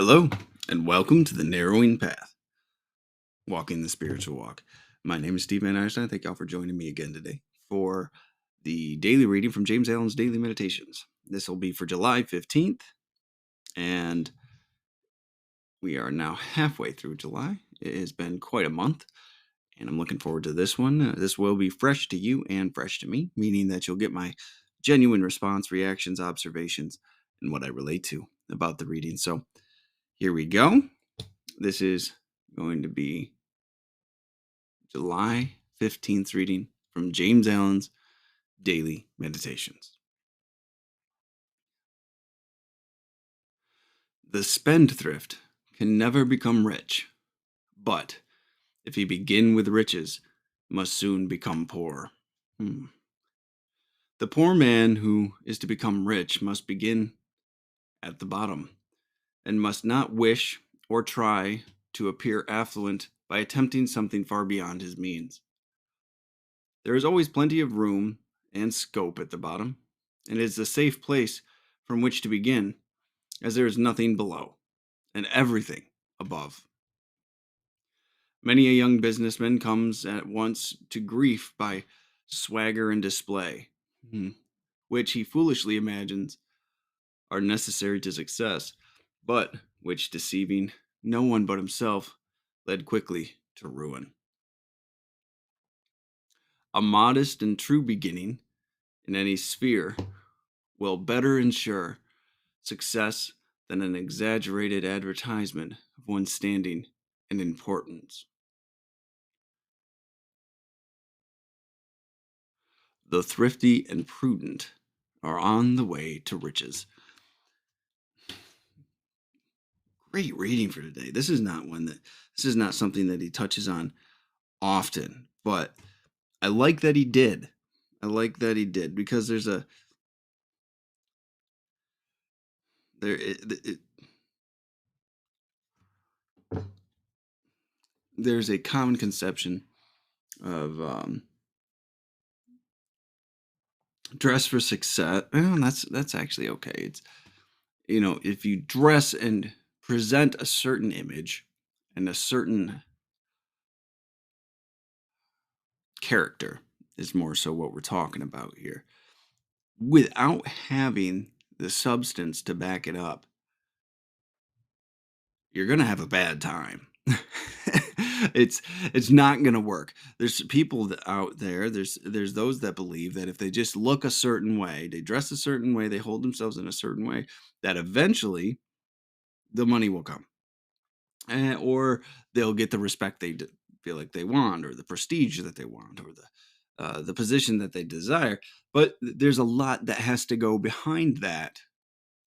Hello, and welcome to the Narrowing Path, Walking the Spiritual Walk. My name is Steve Van Einstein. Thank y'all for joining me again today for the daily reading from James Allen's Daily Meditations. This will be for July 15th, and we are now halfway through July. It has been quite a month, and I'm looking forward to this one. This will be fresh to you and fresh to me, meaning that you'll get my genuine response, reactions, observations, and what I relate to about the reading. So here we go. This is going to be July 15th reading from James Allen's Daily Meditations. The spendthrift can never become rich, but if he begin with riches, must soon become poor. The poor man who is to become rich must begin at the bottom, and must not wish or try to appear affluent by attempting something far beyond his means. There is always plenty of room and scope at the bottom, and it is a safe place from which to begin, as there is nothing below and everything above. Many a young businessman comes at once to grief by swagger and display, which he foolishly imagines are necessary to success, but which, deceiving no one but himself, led quickly to ruin. A modest and true beginning in any sphere will better ensure success than an exaggerated advertisement of one's standing and importance. The thrifty and prudent are on the way to riches. Great reading for today. This is not something that he touches on often, but I like that he did. Because there's a common conception of dress for success. Well, that's actually okay. It's, if you dress and present a certain image and a certain character is more so what we're talking about here, without having the substance to back it up, you're gonna have a bad time. It's not gonna work. There's people out there. There's those that believe that if they just look a certain way, they dress a certain way, they hold themselves in a certain way, that eventually the money will come, or they'll get the respect they feel like they want, or the prestige that they want, or the position that they desire. But there's a lot that has to go behind that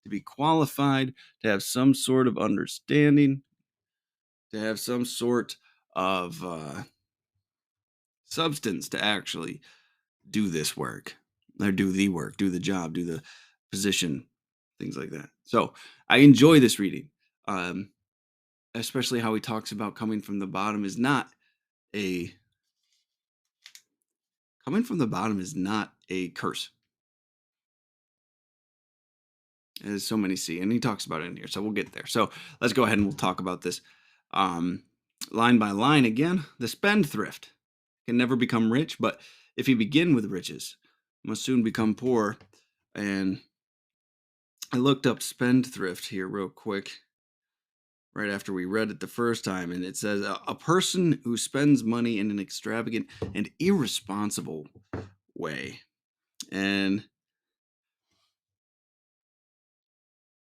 to be qualified, to have some sort of understanding, to have some sort of substance to actually do this work, or do the work, do the job, do the position, things like that. So I enjoy this reading, especially how he talks about coming from the bottom is not a curse, as so many see, and he talks about it in here. So we'll get there. So let's go ahead and we'll talk about this line by line again. The spendthrift can never become rich, but if he begin with riches, must soon become poor. And I looked up spendthrift here real quick right after we read it the first time, and it says a person who spends money in an extravagant and irresponsible way. And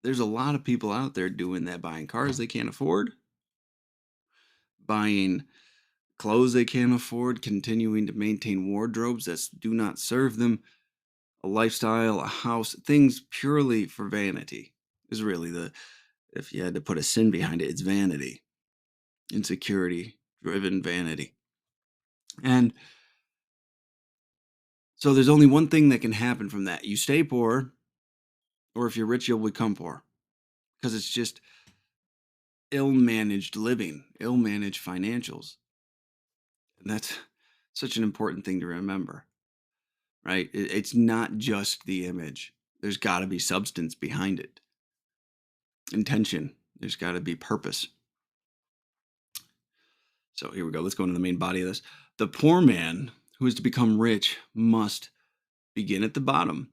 there's a lot of people out there doing that, buying cars they can't afford, buying clothes they can't afford, continuing to maintain wardrobes that do not serve them, a lifestyle, a house, things purely for vanity is really if you had to put a sin behind it, it's vanity, insecurity driven vanity. And so there's only one thing that can happen from that. You stay poor, or if you're rich, you'll become poor, because it's just ill-managed living, ill-managed financials. And that's such an important thing to remember, right? It's not just the image. There's got to be substance behind it. Intention There's got to be purpose. So here we go. Let's go into the main body of this. The poor man who is to become rich must begin at the bottom.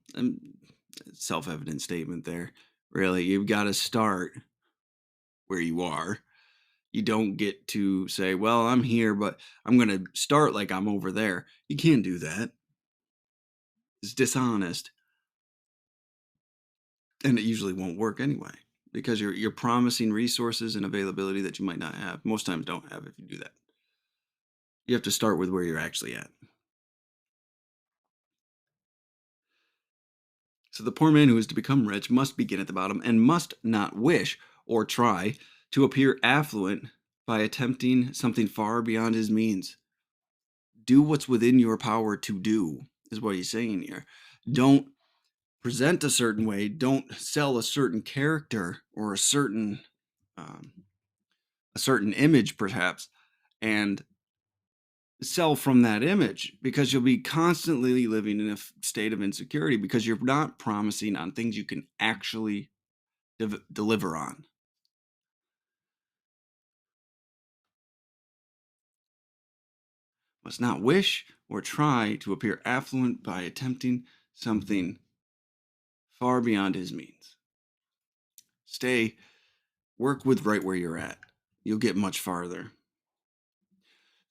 Self-evident statement there. Really, you've got to start where you are. You don't get to say, well, I'm here, but I'm going to start like I'm over there. You can't do that. It's dishonest. And it usually won't work anyway, because you're promising resources and availability that you might not have. Most times don't have if you do that. You have to start with where you're actually at. So the poor man who is to become rich must begin at the bottom and must not wish or try to appear affluent by attempting something far beyond his means. Do what's within your power to do, is what he's saying here. Don't present a certain way. Don't sell a certain character or um, a certain image, perhaps, and sell from that image, because you'll be constantly living in a state of insecurity because you're not promising on things you can actually deliver on. Must not wish or try to appear affluent by attempting something far beyond his means. Work with right where you're at. You'll get much farther.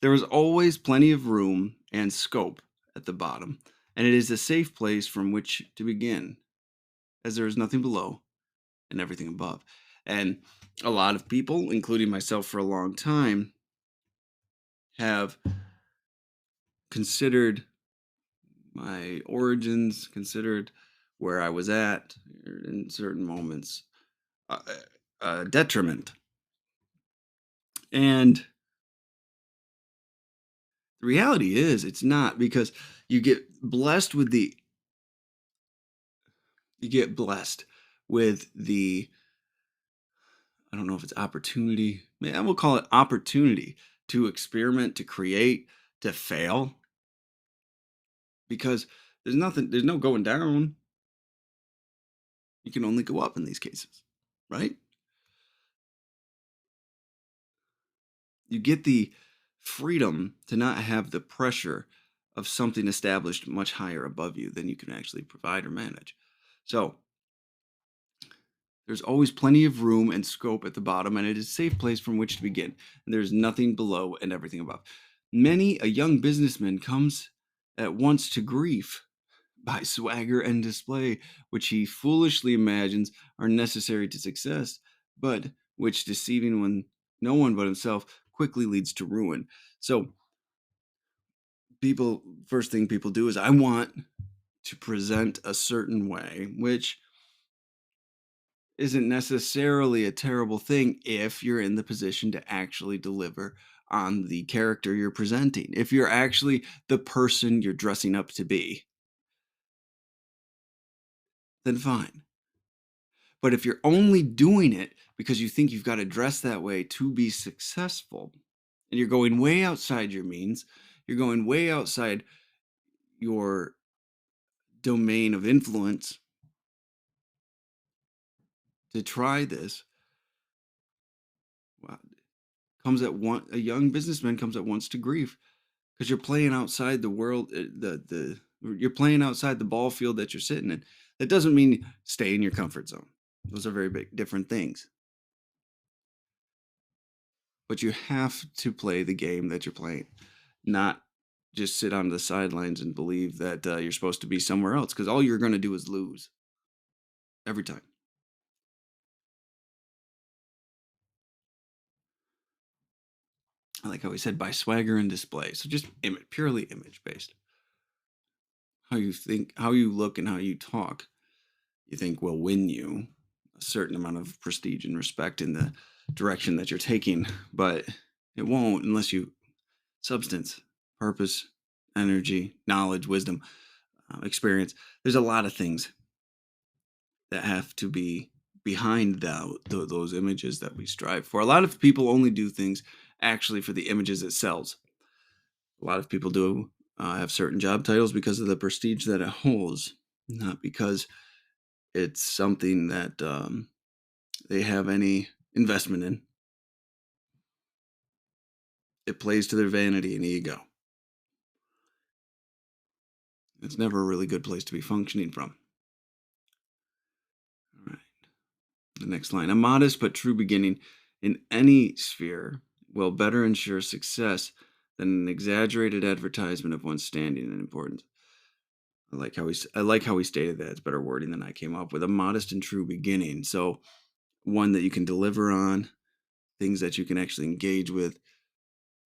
There is always plenty of room and scope at the bottom, and it is a safe place from which to begin, as there is nothing below and everything above. And a lot of people, including myself for a long time, have considered my origins, considered where I was at in certain moments, detriment. And the reality is it's not, because you get blessed with the you get blessed with the I don't know if it's opportunity. Man, we'll call it opportunity to experiment, to create, to fail, because there's no going down. You can only go up in these cases, right? You get the freedom to not have the pressure of something established much higher above you than you can actually provide or manage. So there's always plenty of room and scope at the bottom, and it is a safe place from which to begin. And there's nothing below and everything above. Many a young businessman comes at once to grief by swagger and display, which he foolishly imagines are necessary to success, but which, deceiving when no one but himself, quickly leads to ruin. So first thing people do is, I want to present a certain way, which isn't necessarily a terrible thing if you're in the position to actually deliver on the character you're presenting. If you're actually the person you're dressing up to be, then fine. But if you're only doing it because you think you've got to dress that way to be successful, and you're going way outside your means, you're going way outside your domain of influence to try this, well, a young businessman comes at once to grief, because you're playing outside the world, you're playing outside the ball field that you're sitting in. That doesn't mean stay in your comfort zone. Those are very big different things. But you have to play the game that you're playing, not just sit on the sidelines and believe that you're supposed to be somewhere else, because all you're going to do is lose every time. I like how he said by swagger and display. So just purely image based. How you think, how you look, and how you talk, you think will win you a certain amount of prestige and respect in the direction that you're taking, but it won't unless you substance, purpose, energy, knowledge, wisdom, experience. There's a lot of things that have to be behind those images that we strive for. A lot of people only do things actually for the images it sells. A lot of people do have certain job titles because of the prestige that it holds, not because it's something that they have any investment in. It plays to their vanity and ego. It's never a really good place to be functioning from. All right. The next line. A modest but true beginning in any sphere will better ensure success than an exaggerated advertisement of one's standing and importance. I like how he stated that. It's better wording than I came up with. A modest and true beginning. So one that you can deliver on, things that you can actually engage with,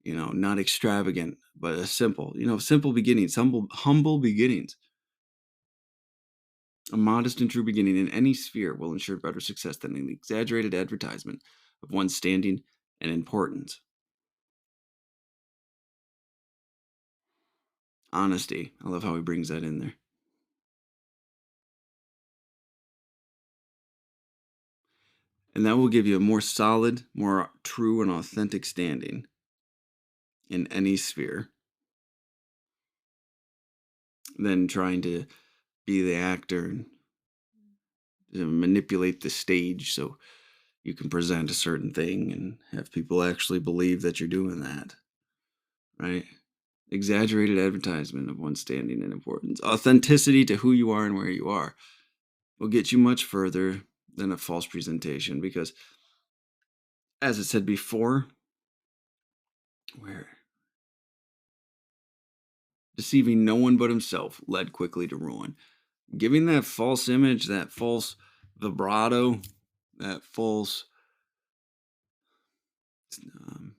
not extravagant, but a simple, simple beginnings, humble beginnings. A modest and true beginning in any sphere will ensure better success than an exaggerated advertisement of one's standing and importance. Honesty. I love how he brings that in there. And that will give you a more solid, more true and authentic standing in any sphere than trying to be the actor and manipulate the stage so you can present a certain thing and have people actually believe that you're doing that, right? Exaggerated advertisement of one's standing and importance. Authenticity to who you are and where you are will get you much further than a false presentation because, as I said before, where deceiving no one but himself led quickly to ruin. Giving that false image, that false vibrato, that false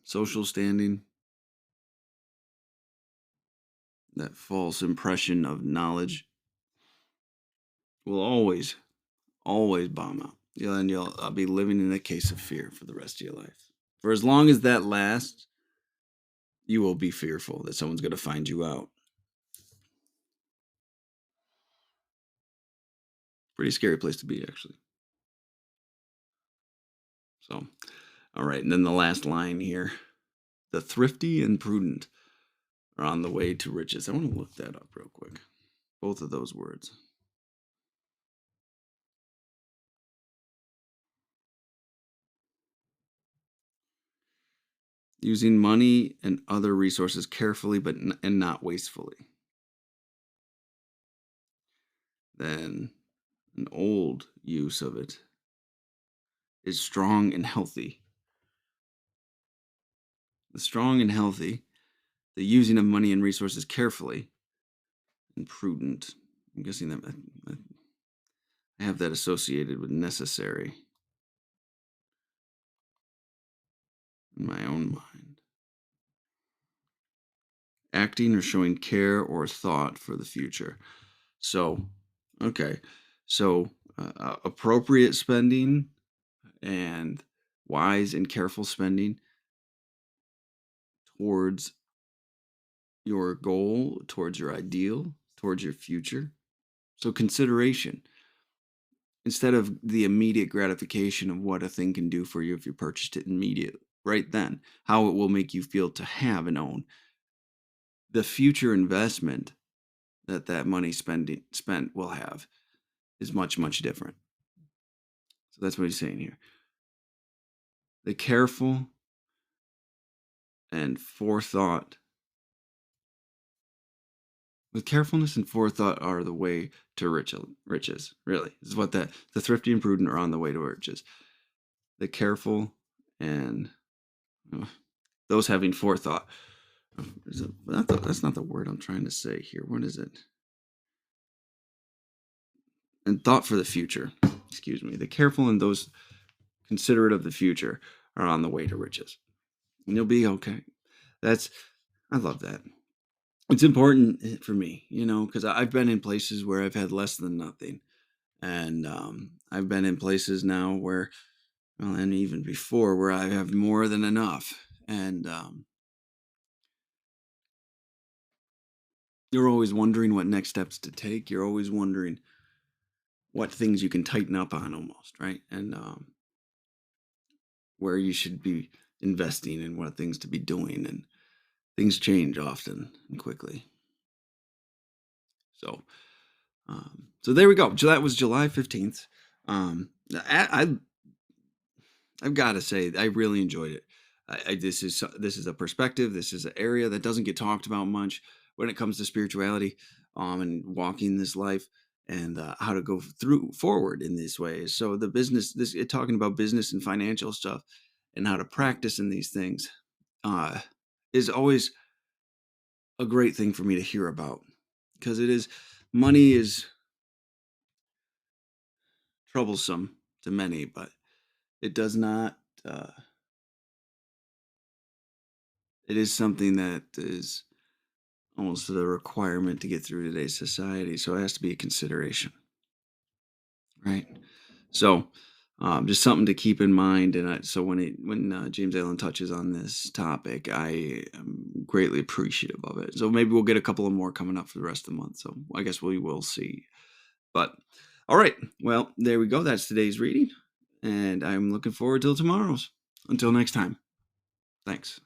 social standing, that false impression of knowledge will always, always bomb out. I'll be living in a case of fear for the rest of your life. For as long as that lasts, you will be fearful that someone's going to find you out. Pretty scary place to be, actually. So, all right. And then the last line here. The thrifty and prudent are on the way to riches. I want to look that up real quick. Both of those words. Using money and other resources carefully and not wastefully. Then an old use of it is strong and healthy. The strong and healthy, the using of money and resources carefully and prudent. I'm guessing that I have that associated with necessary in my own mind. Acting or showing care or thought for the future. So, okay. So, appropriate spending and wise and careful spending towards your goal, towards your ideal, towards your future. So, consideration instead of the immediate gratification of what a thing can do for you if you purchased it immediately, right then, how it will make you feel to have and own. The future investment that money spent will have is much, much different. So that's what he's saying here. The careful and forethought, with carefulness and forethought are the way to riches. Really, this is what the thrifty and prudent are on the way to riches. The careful and those having forethought. That's not the word I'm trying to say here. What is it? And thought for the future. Excuse me. The careful and those considerate of the future are on the way to riches. And you'll be okay. I love that. It's important for me, because I've been in places where I've had less than nothing. And I've been in places now where, well, and even before, where I have more than enough. And you're always wondering what next steps to take. You're always wondering what things you can tighten up on almost, right? And where you should be investing and what things to be doing. And things change often and quickly. So, so there we go. That was July 15th. I I've got to say, I really enjoyed it. This is a perspective. This is an area that doesn't get talked about much when it comes to spirituality, and walking this life, and how to go through forward in these ways. So the business, talking about business and financial stuff, and how to practice in these things, uh, is always a great thing for me to hear about, because it is money is troublesome to many, but it does not. It is something that is almost a requirement to get through today's society. So it has to be a consideration, right? So just something to keep in mind. And so when James Allen touches on this topic, I am greatly appreciative of it. So maybe we'll get a couple of more coming up for the rest of the month. So I guess we will see. But all right, well, there we go. That's today's reading, and I'm looking forward till tomorrow's. Until next time, thanks.